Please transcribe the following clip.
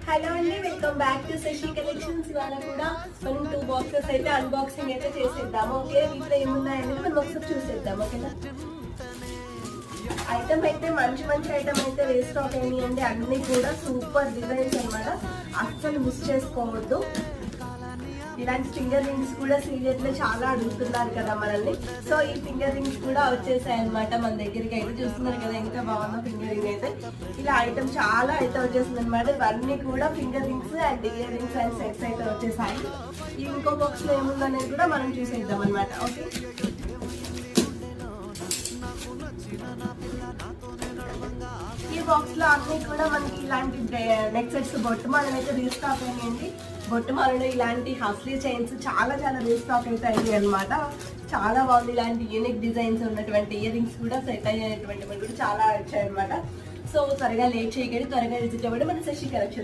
Hello అండి, welcome back to Shashi collections. ఇవాళ కూడా మనం 2 బాక్సెస్ అయితే అన్బాక్సింగ్ అయితే చేసేద్దాము. ఓకే, వీటిలో ఏమున్నాయనేది మనం ఒకసారి చూసేద్దాం. ఓకేనా, ఐటమ్ అయితే మంచి ఐటమ్ అయితే రీస్టాక్ అయినాయండి. అన్ని కూడా సూపర్ డిజైన్స్ అనమాట, అస్సలు మిస్ చేసుకోవద్దు. ఇలాంటి ఫింగర్ రింగ్స్ కూడా సీరియల్ లో చాలా అడుగుతున్నారు కదా మనల్ని. సో ఈ ఫింగర్ రింగ్స్ కూడా వచ్చేసాయి అనమాట మన దగ్గరికి. అయితే చూస్తున్నారు కదా ఎంత బాగుందో ఫింగర్ రింగ్ అయితే. ఇలా ఐటమ్ చాలా అయితే వచ్చేసింది అనమాట. ఇవన్నీ కూడా finger rings and ear rings and sets అయితే వచ్చేసాయి. ఈ ఇంకో బాక్స్ లో ఏముందనేది కూడా మనం చూసేద్దాం అనమాట. ఓకే, ఈ బాక్స్ లో అన్ని కూడా మనకి ఇలాంటి నెక్ సెట్స్ బొట్టుమాలను అయితే రీస్టాక్ అయినాయండి. బొట్టుమాలలో ఇలాంటి హస్లీ చైన్స్ చాలా రీస్టాక్ అయితే అయ్యాయి అనమాట. చాలా బాగుంది. ఇలాంటి యూనిక్ డిజైన్స్ ఉన్నటువంటి ఇయర్ రింగ్స్ కూడా సెట్ అయ్యేటువంటి కూడా చాలా వచ్చాయి అనమాట. సో త్వరగా లేట్ చేయకండి, త్వరగా విజిట్ అవ్వండి మన శశి కలెక్షన్.